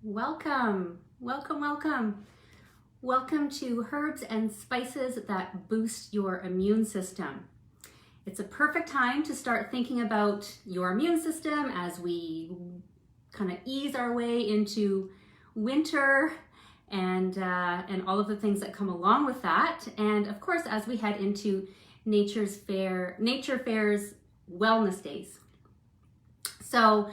Welcome, welcome, welcome. Welcome to Herbs and Spices that boost your immune system. It's a perfect time to start thinking about your immune system as we kind of ease our way into winter and all of the things that come along with that. And of course, as we head into Nature Fair's Wellness Days. So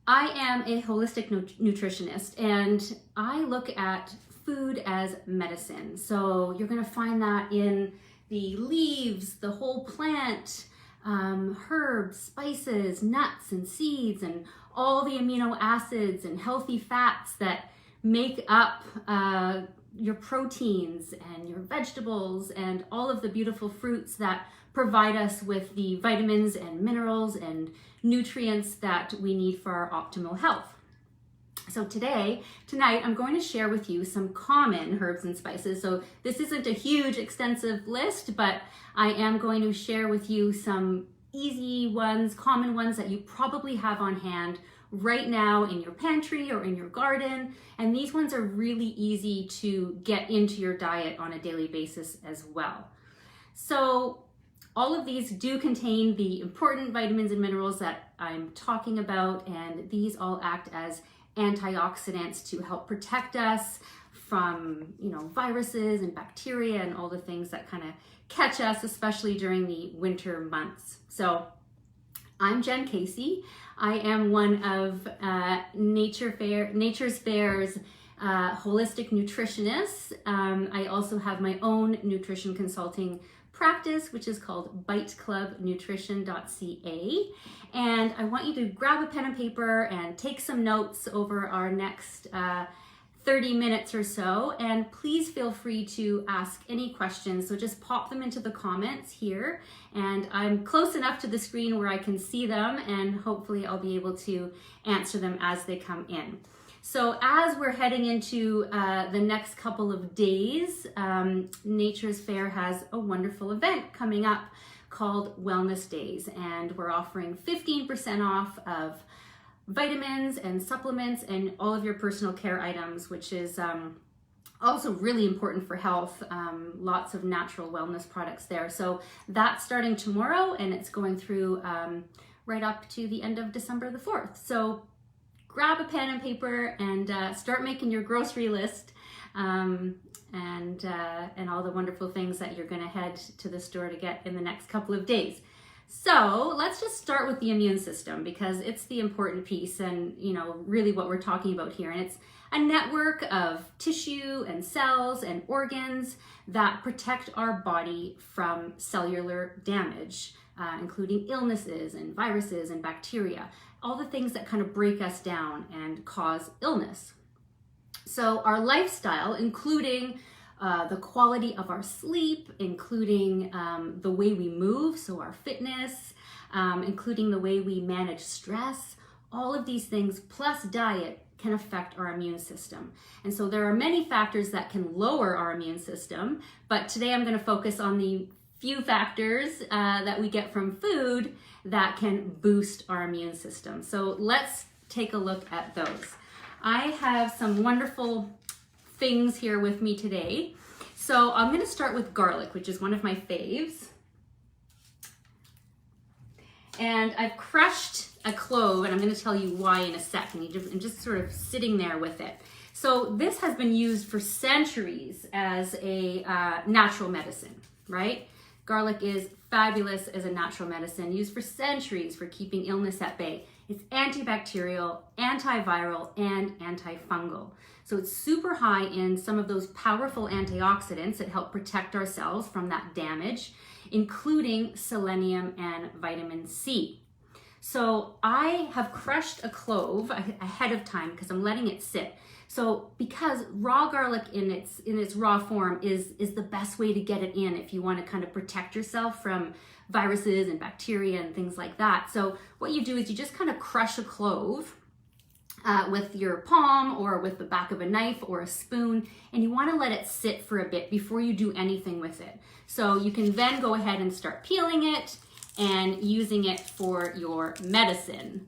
I am a holistic nutritionist and I look at food as medicine. So you're going to find that in the leaves, the whole plant, herbs, spices, nuts and seeds, and all the amino acids and healthy fats that make up your proteins and your vegetables and all of the beautiful fruits that provide us with the vitamins and minerals and nutrients that we need for our optimal health. So tonight, I'm going to share with you some common herbs and spices. So this isn't a huge, extensive list, but I am going to share with you some easy ones, common ones that you probably have on hand right now in your pantry or in your garden. And these ones are really easy to get into your diet on a daily basis as well. So all of these do contain the important vitamins and minerals that I'm talking about, and these all act as antioxidants to help protect us from, viruses and bacteria and all the things that kind of catch us, especially during the winter months. So I'm Jen Casey. I am one of Nature's Fair's holistic nutritionists. I also have my own nutrition consulting practice, which is called biteclubnutrition.ca. And I want you to grab a pen and paper and take some notes over our next 30 minutes or so. And please feel free to ask any questions. So just pop them into the comments here. And I'm close enough to the screen where I can see them, and hopefully I'll be able to answer them as they come in. So as we're heading into the next couple of days, Nature's Fair has a wonderful event coming up called Wellness Days, and we're offering 15% off of vitamins and supplements and all of your personal care items, which is also really important for health. Lots of natural wellness products there. So that's starting tomorrow, and it's going through right up to the end of December the 4th. So grab a pen and paper and start making your grocery list and all the wonderful things that you're going to head to the store to get in the next couple of days. So let's just start with the immune system, because it's the important piece and really what we're talking about here. And it's a network of tissue and cells and organs that protect our body from cellular damage, including illnesses and viruses and bacteria, all the things that kind of break us down and cause illness. So our lifestyle, including the quality of our sleep, including the way we move, so our fitness, including the way we manage stress, all of these things plus diet can affect our immune system. And so there are many factors that can lower our immune system, but today I'm going to focus on the few factors that we get from food that can boost our immune system. So let's take a look at those. I have some wonderful things here with me today. So I'm going to start with garlic, which is one of my faves. And I've crushed a clove, and I'm going to tell you why in a second. I'm just sort of sitting there with it. So this has been used for centuries as a natural medicine, right? Garlic is fabulous as a natural medicine, used for centuries for keeping illness at bay. It's antibacterial, antiviral, and antifungal. So it's super high in some of those powerful antioxidants that help protect our cells from that damage, including selenium and vitamin C. So I have crushed a clove ahead of time because I'm letting it sit. So because raw garlic in its raw form is the best way to get it in if you want to kind of protect yourself from viruses and bacteria and things like that. So what you do is you just kind of crush a clove with your palm or with the back of a knife or a spoon, and you want to let it sit for a bit before you do anything with it. So you can then go ahead and start peeling it and using it for your medicine.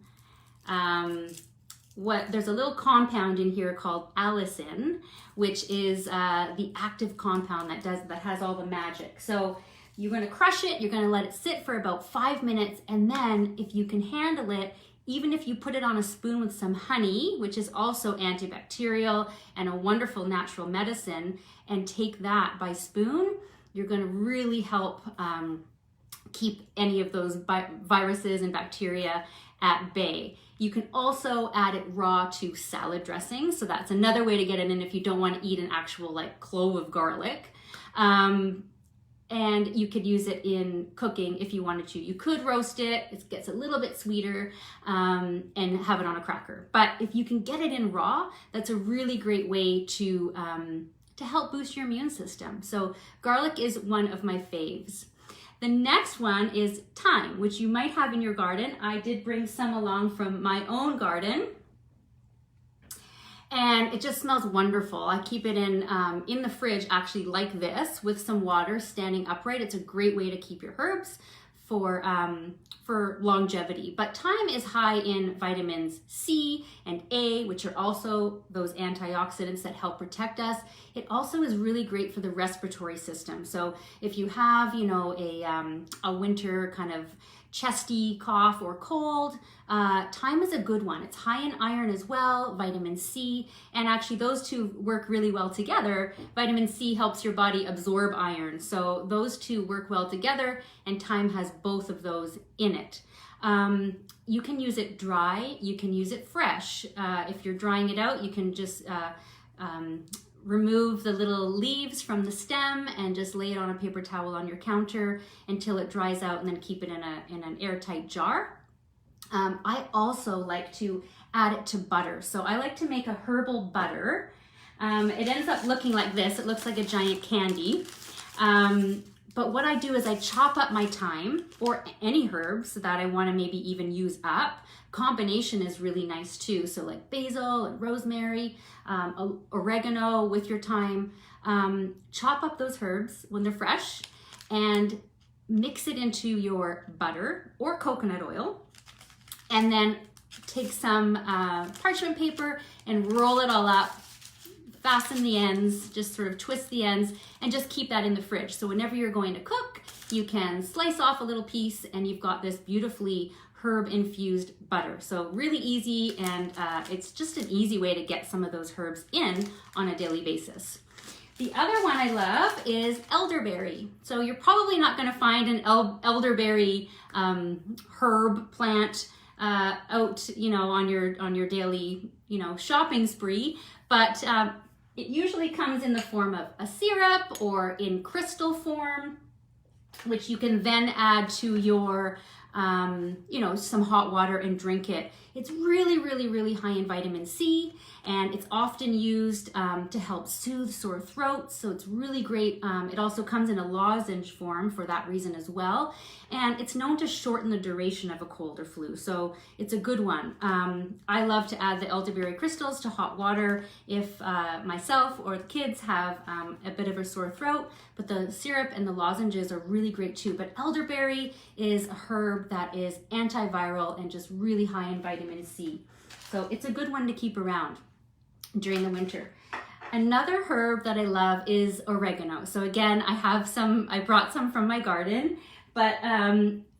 there's a little compound in here called allicin, which is the active compound that has all the magic. So you're going to crush it, you're going to let it sit for about 5 minutes, and then if you can handle it, even if you put it on a spoon with some honey, which is also antibacterial and a wonderful natural medicine, and take that by spoon, you're going to really help keep any of those viruses and bacteria at bay. You can also add it raw to salad dressing, so that's another way to get it in if you don't want to eat an actual like clove of garlic. And you could use it in cooking if you wanted to. You could roast it, it gets a little bit sweeter, and have it on a cracker. But if you can get it in raw, that's a really great way to help boost your immune system. So garlic is one of my faves. The next one is thyme, which you might have in your garden. I did bring some along from my own garden. And it just smells wonderful. I keep it in the fridge actually like this with some water standing upright. It's a great way to keep your herbs for longevity. But thyme is high in vitamins C and A, which are also those antioxidants that help protect us. It also is really great for the respiratory system. So if you have, you know, a winter kind of chesty cough or cold, thyme is a good one. It's high in iron as well, vitamin C, and actually those two work really well together. Vitamin C helps your body absorb iron, so those two work well together, and thyme has both of those in it. You can use it dry, you can use it fresh. If you're drying it out, you can just remove the little leaves from the stem and just lay it on a paper towel on your counter until it dries out, and then keep it in an airtight jar. I also like to add it to butter. So I like to make a herbal butter. It ends up looking like this. It looks like a giant candy. But what I do is I chop up my thyme or any herbs that I want to maybe even use up. Combination is really nice too. So like basil and rosemary, oregano with your thyme. Chop up those herbs when they're fresh and mix it into your butter or coconut oil. And then take some parchment paper and roll it all up. Fasten the ends, just sort of twist the ends, and just keep that in the fridge. So whenever you're going to cook, you can slice off a little piece and you've got this beautifully herb infused butter. So really easy, and it's just an easy way to get some of those herbs in on a daily basis. The other one I love is elderberry. So you're probably not going to find an elderberry herb plant out, you know, on your daily, you know, shopping spree, but it usually comes in the form of a syrup or in crystal form, which you can then add to your, you know, some hot water and drink it. It's really, really, really high in vitamin C, and it's often used to help soothe sore throats. So it's really great. It also comes in a lozenge form for that reason as well. And it's known to shorten the duration of a cold or flu. So it's a good one. I love to add the elderberry crystals to hot water if myself or the kids have a bit of a sore throat. But the syrup and the lozenges are really great too. But elderberry is a herb that is antiviral and just really high in vitamin C. So it's a good one to keep around during the winter. Another herb that I love is oregano. So again, I brought some from my garden, but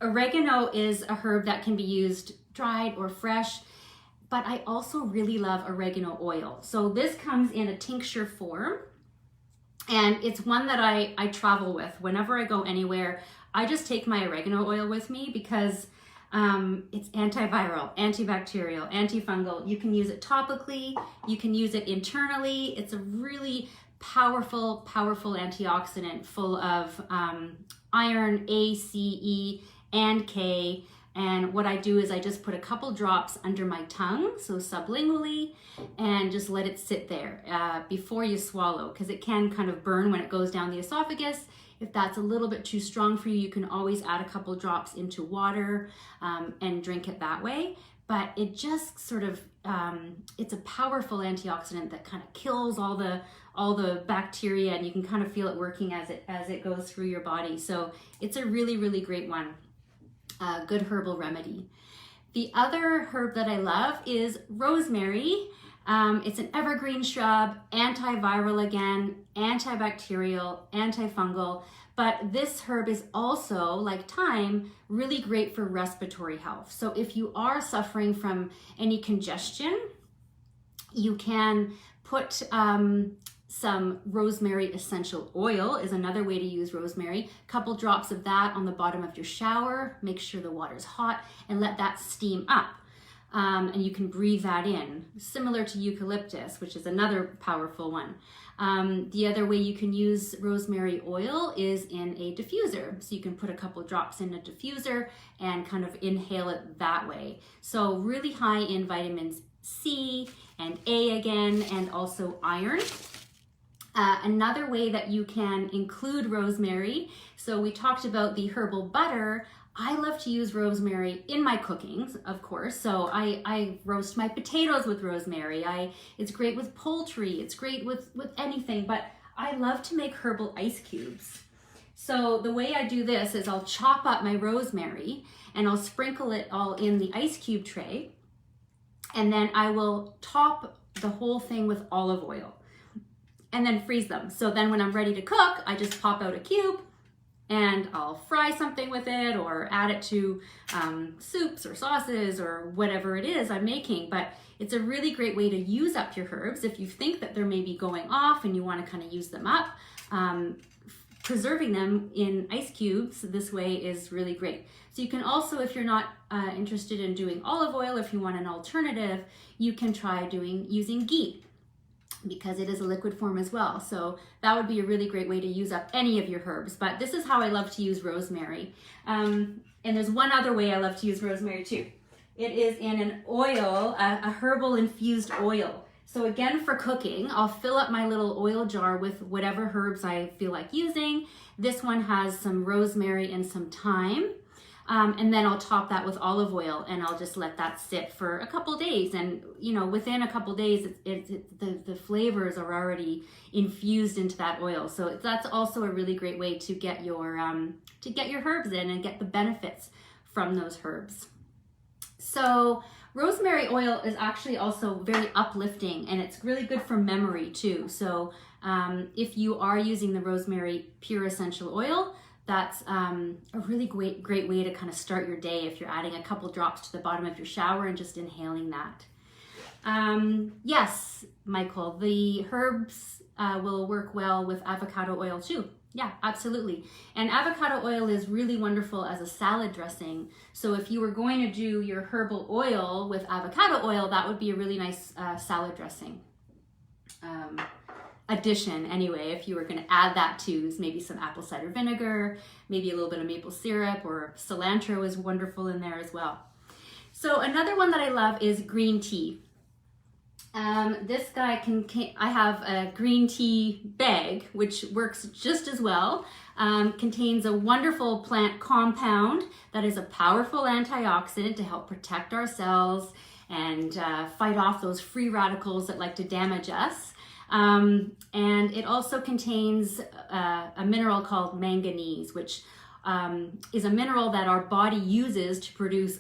oregano is a herb that can be used dried or fresh, but I also really love oregano oil. So this comes in a tincture form, and it's one that I travel with. Whenever I go anywhere, I just take my oregano oil with me because it's antiviral, antibacterial, antifungal. You can use it topically, you can use it internally. It's a really powerful antioxidant full of iron, A, C, E, and K. And what I do is I just put a couple drops under my tongue, so sublingually, and just let it sit there before you swallow, because it can kind of burn when it goes down the esophagus. If that's a little bit too strong for you, you can always add a couple drops into water and drink it that way. But it just sort of, it's a powerful antioxidant that kind of kills all the bacteria, and you can kind of feel it working as it goes through your body. So it's a really, really great one. Good herbal remedy. The other herb that I love is rosemary. It's an evergreen shrub, antiviral again, antibacterial, antifungal, but this herb is also, like thyme, really great for respiratory health. So if you are suffering from any congestion, you can put some rosemary essential oil is another way to use rosemary. Couple drops of that on the bottom of your shower. Make sure the water's hot and let that steam up. And you can breathe that in, similar to eucalyptus, which is another powerful one. The other way you can use rosemary oil is in a diffuser. So you can put a couple drops in a diffuser and kind of inhale it that way. So really high in vitamins C and A again, and also iron. Another way that you can include rosemary, so we talked about the herbal butter. I love to use rosemary in my cookings, of course. So I roast my potatoes with rosemary. It's great with poultry. It's great with anything, but I love to make herbal ice cubes. So the way I do this is I'll chop up my rosemary and I'll sprinkle it all in the ice cube tray. And then I will top the whole thing with olive oil and then freeze them. So then when I'm ready to cook, I just pop out a cube and I'll fry something with it or add it to soups or sauces or whatever it is I'm making. But it's a really great way to use up your herbs. If you think that they're maybe going off and you want to kind of use them up, preserving them in ice cubes this way is really great. So you can also, if you're not interested in doing olive oil, if you want an alternative, you can try using ghee, because it is a liquid form as well. So that would be a really great way to use up any of your herbs. But this is how I love to use rosemary. And there's one other way I love to use rosemary too. It is in an oil, a herbal infused oil. So again, for cooking, I'll fill up my little oil jar with whatever herbs I feel like using. This one has some rosemary and some thyme. And then I'll top that with olive oil and I'll just let that sit for a couple days. And you know, within a couple days, the flavors are already infused into that oil. So that's also a really great way to get your herbs in and get the benefits from those herbs. So rosemary oil is actually also very uplifting and it's really good for memory too. So if you are using the rosemary pure essential oil, that's a really great way to kind of start your day if you're adding a couple drops to the bottom of your shower and just inhaling that. Yes, Michael, the herbs will work well with avocado oil too. Yeah, absolutely. And avocado oil is really wonderful as a salad dressing. So if you were going to do your herbal oil with avocado oil, that would be a really nice salad dressing. Addition anyway, if you were going to add that to maybe some apple cider vinegar, maybe a little bit of maple syrup, or cilantro is wonderful in there as well. So another one that I love is green tea. This guy I have a green tea bag, which works just as well. Contains a wonderful plant compound that is a powerful antioxidant to help protect our cells and fight off those free radicals that like to damage us. And it also contains a mineral called manganese, which is a mineral that our body uses to produce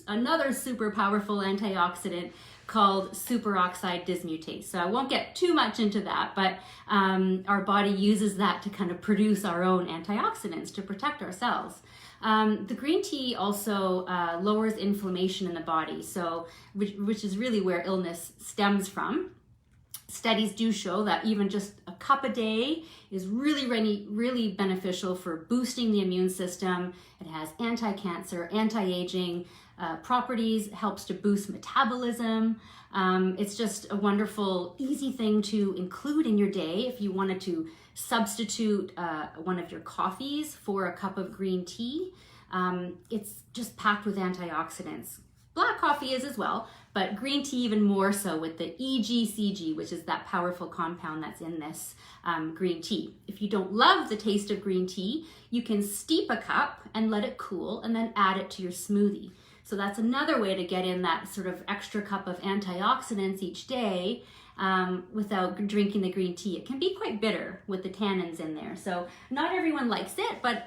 another super powerful antioxidant called superoxide dismutase. So I won't get too much into that, but our body uses that to kind of produce our own antioxidants to protect our cells. The green tea also lowers inflammation in the body, so which is really where illness stems from. Studies do show that even just a cup a day is really beneficial for boosting the immune system. It has anti-cancer, anti-aging properties, helps to boost metabolism. It's just a wonderful, easy thing to include in your day if you wanted to substitute one of your coffees for a cup of green tea. It's just packed with antioxidants. Black coffee is as well, but green tea even more so with the EGCG, which is that powerful compound that's in this green tea. If you don't love the taste of green tea, you can steep a cup and let it cool and then add it to your smoothie. So that's another way to get in that sort of extra cup of antioxidants each day without drinking the green tea. It can be quite bitter with the tannins in there. So not everyone likes it, but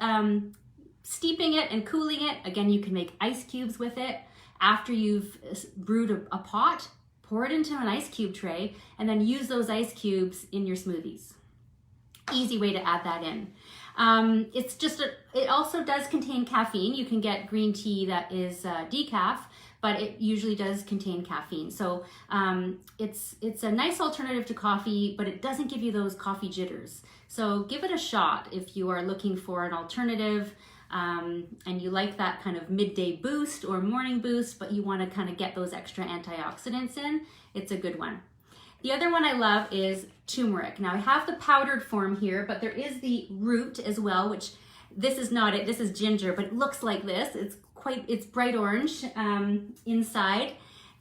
steeping it and cooling it, again, you can make ice cubes with it. after you've brewed a pot, pour it into an ice cube tray, and then use those ice cubes in your smoothies. Easy way to add that in. It also does contain caffeine. You can get green tea that is decaf, but it usually does contain caffeine. So it's a nice alternative to coffee, but it doesn't give you those coffee jitters. So give it a shot if you are looking for an alternative and you like that kind of midday boost or morning boost, but you want to kind of get those extra antioxidants in. It's a good one. The other one I love is turmeric. Now I have the powdered form here, but there is the root as well, which this is not it. This is ginger, but it looks like this. It's bright orange inside,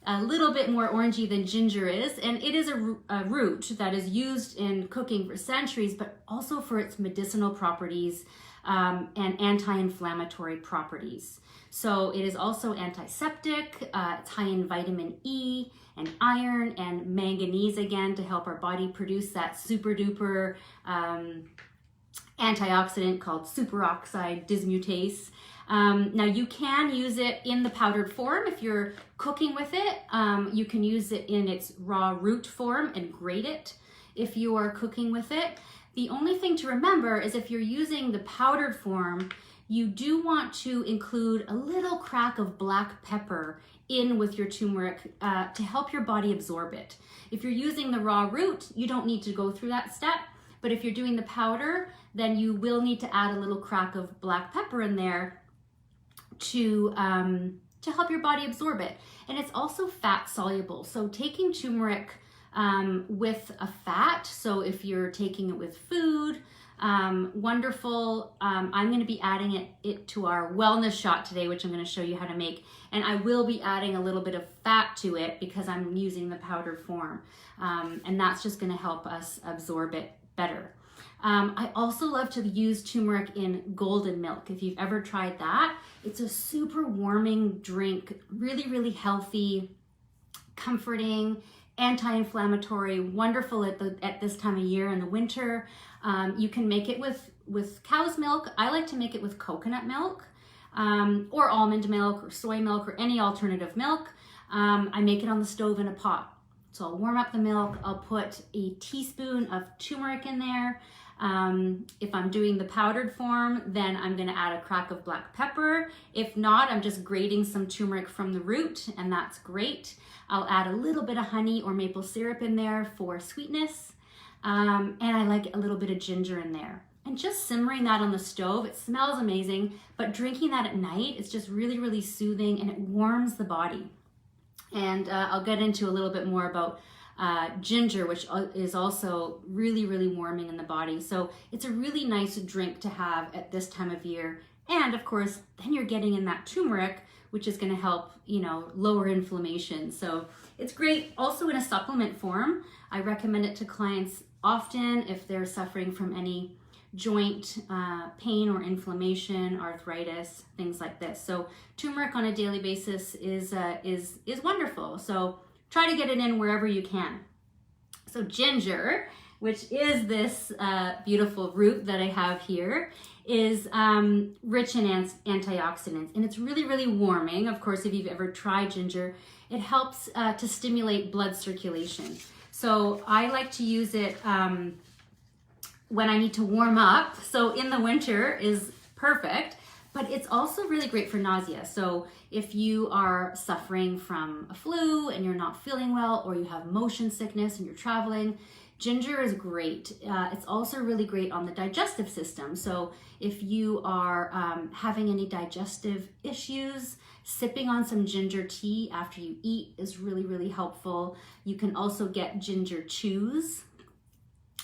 a little bit more orangey than ginger is, and it is a root that is used in cooking for centuries, but also for its medicinal properties and anti-inflammatory properties. So it is also antiseptic. It's high in vitamin E and iron and manganese, again, to help our body produce that super duper antioxidant called superoxide dismutase. Now you can use it in the powdered form if you're cooking with it. You can use it in its raw root form and grate it if you are cooking with it. The only thing to remember is if you're using the powdered form, you do want to include a little crack of black pepper in with your turmeric to help your body absorb it. If you're using the raw root, you don't need to go through that step. But if you're doing the powder, then you will need to add a little crack of black pepper in there to help your body absorb it. And it's also fat soluble. So taking turmeric with a fat, so if you're taking it with food, wonderful. I'm going to be adding it to our wellness shot today, which I'm going to show you how to make. And I will be adding a little bit of fat to it because I'm using the powdered form. And that's just going to help us absorb it better. I also love to use turmeric in golden milk. If you've ever tried that, it's a super warming drink, really, really healthy, comforting, anti-inflammatory, wonderful at this time of year in the winter. You can make it with cow's milk. I like to make it with coconut milk or almond milk or soy milk or any alternative milk. I make it on the stove in a pot. So I'll warm up the milk. I'll put a teaspoon of turmeric in there. If I'm doing the powdered form, then I'm going to add a crack of black pepper. If not, I'm just grating some turmeric from the root, and that's great. I'll add a little bit of honey or maple syrup in there for sweetness. And I like a little bit of ginger in there. And just simmering that on the stove, it smells amazing, but drinking that at night, it's just really, really soothing and it warms the body. And I'll get into a little bit more about ginger, which is also really, really warming in the body. So it's a really nice drink to have at this time of year. And of course, then you're getting in that turmeric, which is going to help, lower inflammation. So it's great also in a supplement form. I recommend it to clients often if they're suffering from any joint pain or inflammation, arthritis, things like this. So turmeric on a daily basis is wonderful. So try to get it in wherever you can. So ginger, which is this beautiful root that I have here, is rich in antioxidants, and it's really, really warming. Of course, if you've ever tried ginger, it helps to stimulate blood circulation. So I like to use it when I need to warm up. So in the winter is perfect, but it's also really great for nausea. So if you are suffering from a flu and you're not feeling well, or you have motion sickness and you're traveling, ginger is great. It's also really great on the digestive system. So if you are having any digestive issues, sipping on some ginger tea after you eat is really, really helpful. You can also get ginger chews,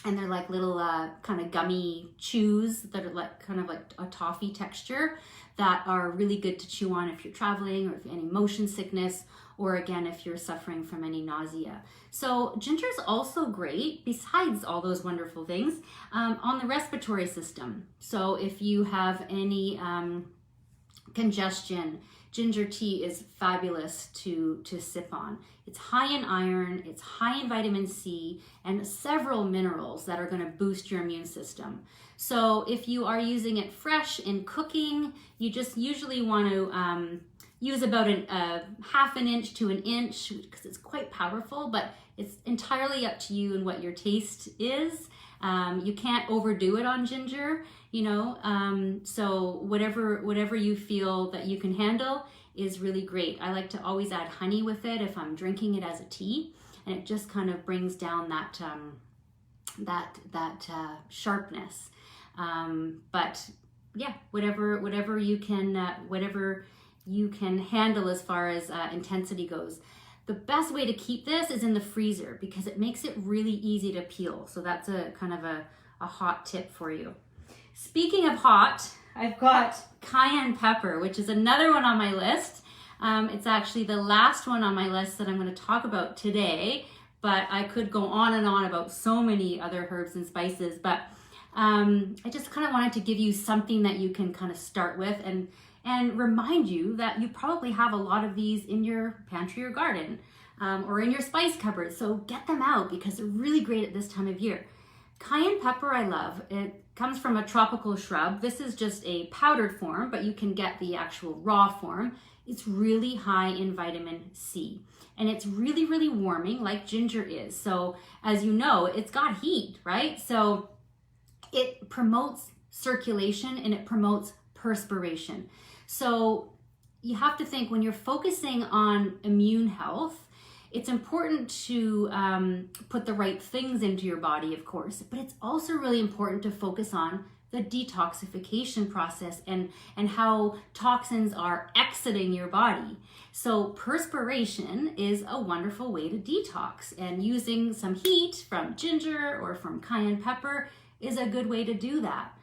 and they're like little kind of gummy chews that are kind of like a toffee texture that are really good to chew on if you're traveling or if any motion sickness, or again, if you're suffering from any nausea. So ginger is also great, besides all those wonderful things, on the respiratory system. So if you have any congestion, ginger tea is fabulous to sip on. It's high in iron, it's high in vitamin C, and several minerals that are going to boost your immune system. So if you are using it fresh in cooking, you just usually want to use about a half an inch to an inch because it's quite powerful, but it's entirely up to you and what your taste is. You can't overdo it on ginger, you know, so whatever you feel that you can handle is really great. I like to always add honey with it if I'm drinking it as a tea, and it just kind of brings down that sharpness. But yeah, whatever you can handle as far as intensity goes. The best way to keep this is in the freezer because it makes it really easy to peel. So that's a kind of a hot tip for you. Speaking of hot, I've got cayenne pepper, which is another one on my list. It's actually the last one on my list that I'm going to talk about today, but I could go on and on about so many other herbs and spices, but I just kind of wanted to give you something that you can kind of start with and remind you that you probably have a lot of these in your pantry or garden or in your spice cupboard. So get them out because they're really great at this time of year. Cayenne pepper I love. It comes from a tropical shrub. This is just a powdered form, but you can get the actual raw form. It's really high in vitamin C and it's really, really warming like ginger is. So as you know, it's got heat, right? So it promotes circulation and it promotes perspiration. So you have to think when you're focusing on immune health, it's important to put the right things into your body, of course, but it's also really important to focus on the detoxification process and how toxins are exiting your body. So perspiration is a wonderful way to detox, and using some heat from ginger or from cayenne pepper is a good way to do that.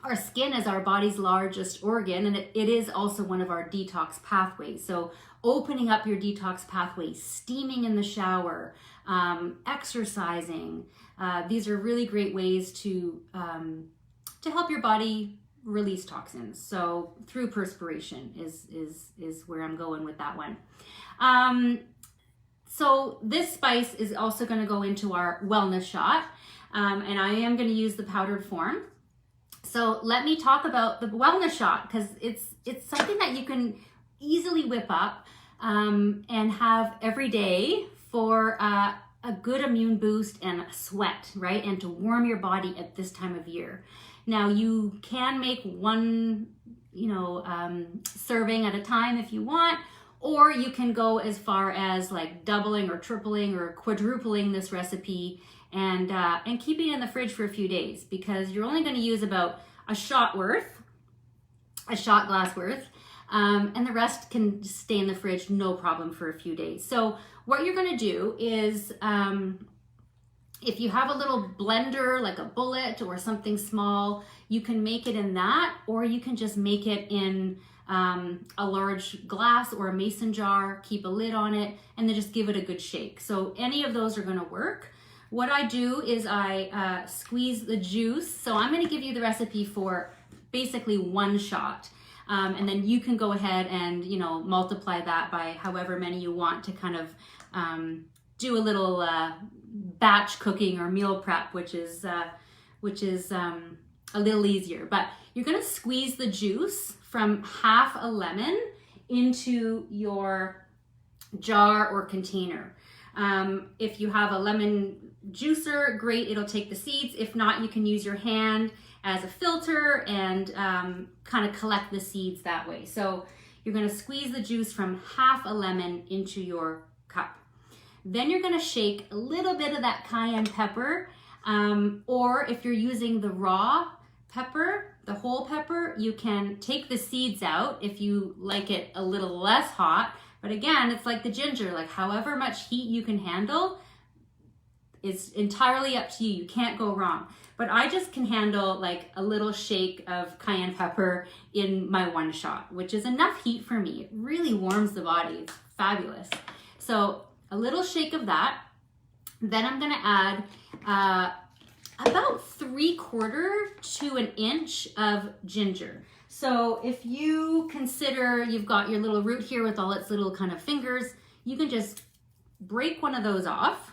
Our skin is our body's largest organ, and it is also one of our detox pathways. So opening up your detox pathway, steaming in the shower, exercising, these are really great ways to help your body release toxins. So through perspiration is where I'm going with that one. So this spice is also going to go into our wellness shot, and I am going to use the powdered form. So let me talk about the wellness shot because it's something that you can easily whip up and have every day for a good immune boost and a sweat, right? And to warm your body at this time of year. Now you can make one, serving at a time if you want, or you can go as far as like doubling or tripling or quadrupling this recipe and keeping it in the fridge for a few days because you're only going to use about a shot glass worth, and the rest can just stay in the fridge no problem for a few days. So what you're going to do is if you have a little blender like a bullet or something small, you can make it in that, or you can just make it in a large glass or a mason jar, keep a lid on it, and then just give it a good shake. So any of those are going to work. What I do is I squeeze the juice. So I'm going to give you the recipe for basically one shot. And then you can go ahead and, multiply that by however many you want to kind of do a little batch cooking or meal prep, which is a little easier. But you're going to squeeze the juice from half a lemon into your jar or container. If you have a lemon juicer, great, it'll take the seeds. If not, you can use your hand as a filter and kind of collect the seeds that way. So you're going to squeeze the juice from half a lemon into your cup. Then you're going to shake a little bit of that cayenne pepper, or if you're using the raw pepper, the whole pepper, you can take the seeds out if you like it a little less hot. But again, it's like the ginger, like however much heat you can handle is entirely up to you. You can't go wrong. But I just can handle like a little shake of cayenne pepper in my one shot, which is enough heat for me. It really warms the body. It's fabulous. So a little shake of that. Then I'm gonna add about 3/4 to an inch of ginger. So if you consider you've got your little root here with all its little kind of fingers, you can just break one of those off.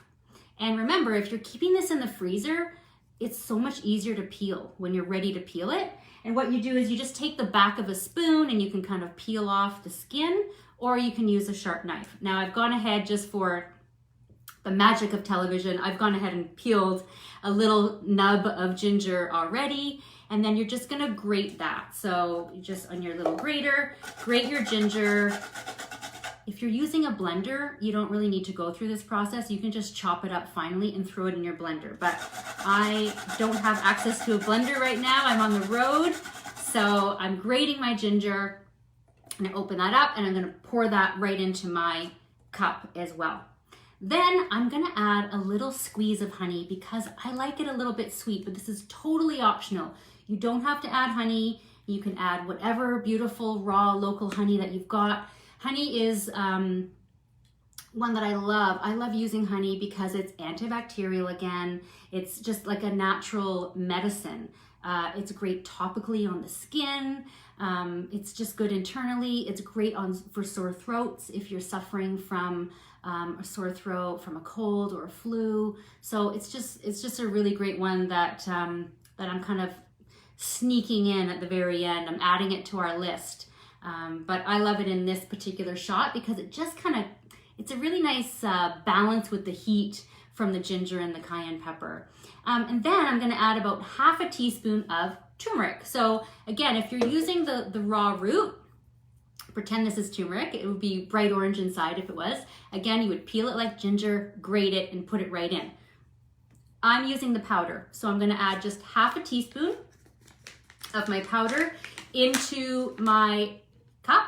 And remember, if you're keeping this in the freezer, it's so much easier to peel when you're ready to peel it. And what you do is you just take the back of a spoon and you can kind of peel off the skin, or you can use a sharp knife. Now I've gone ahead, just for the magic of television, I've gone ahead and peeled a little nub of ginger already, and then you're just gonna grate that. So you just, on your little grater, grate your ginger. If you're using a blender, you don't really need to go through this process. You can just chop it up finely and throw it in your blender. But I don't have access to a blender right now. I'm on the road. So I'm grating my ginger, and I open that up, and I'm gonna pour that right into my cup as well. Then I'm gonna add a little squeeze of honey because I like it a little bit sweet, but this is totally optional. You don't have to add honey. You can add whatever beautiful raw local honey that you've got. Honey is one that I love. I love using honey because it's antibacterial again. It's just like a natural medicine. It's great topically on the skin. It's just good internally. It's great for sore throats if you're suffering from a sore throat from a cold or a flu. So it's just a really great one that that I'm kind of sneaking in at the very end. I'm adding it to our list. But I love it in this particular shot because it just it's a really nice balance with the heat from the ginger and the cayenne pepper. And then I'm gonna add about half a teaspoon of turmeric. So again, if you're using the raw root, pretend this is turmeric. It would be bright orange inside if it was. Again, you would peel it like ginger, grate it, and put it right in. I'm using the powder, so I'm gonna add just half a teaspoon of my powder into my cup.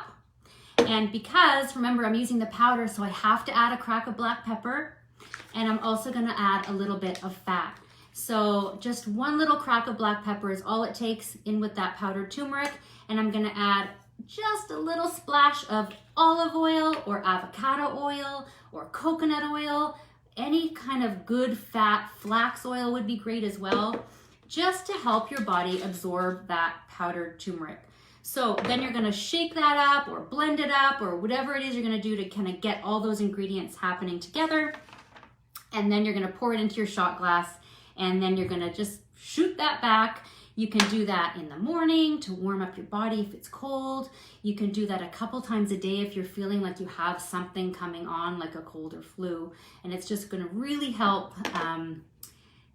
And because, remember, I'm using the powder, so I have to add a crack of black pepper, and I'm also gonna add a little bit of fat. So just one little crack of black pepper is all it takes in with that powdered turmeric, and I'm gonna add just a little splash of olive oil or avocado oil or coconut oil. Any kind of good fat, flax oil would be great as well, just to help your body absorb that powdered turmeric. So then you're gonna shake that up or blend it up or whatever it is you're gonna do to kind of get all those ingredients happening together. And then you're gonna pour it into your shot glass, and then you're gonna just shoot that back. You can do that in the morning to warm up your body if it's cold. You can do that a couple times a day if you're feeling like you have something coming on, like a cold or flu. And it's just gonna really help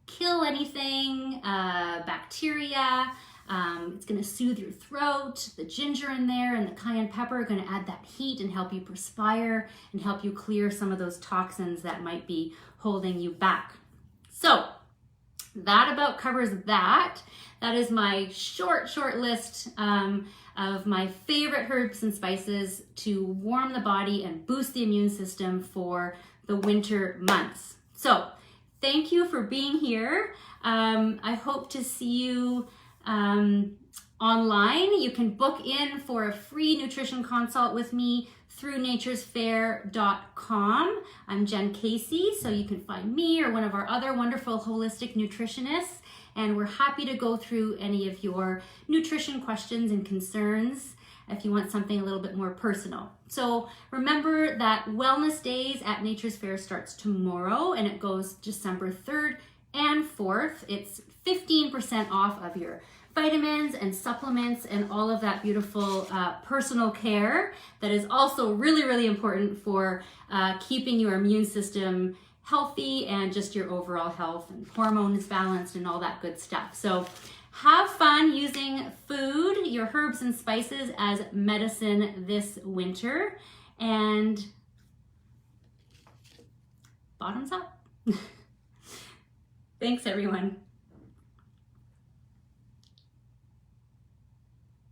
kill anything, bacteria. It's gonna soothe your throat. The ginger in there and the cayenne pepper are gonna add that heat and help you perspire and help you clear some of those toxins that might be holding you back. So that about covers that. That is my short list of my favorite herbs and spices to warm the body and boost the immune system for the winter months. So thank you for being here. I hope to see you online. You can book in for a free nutrition consult with me through naturesfair.com. I'm Jen Casey, so you can find me or one of our other wonderful holistic nutritionists, and we're happy to go through any of your nutrition questions and concerns if you want something a little bit more personal. So remember that Wellness Days at Nature's Fair starts tomorrow, and it goes December 3rd and 4th. It's 15% off of your vitamins and supplements and all of that beautiful personal care that is also really important for keeping your immune system healthy and just your overall health and hormones balanced and all that good stuff. So have fun using food, your herbs and spices as medicine this winter, and bottoms up. Thanks everyone.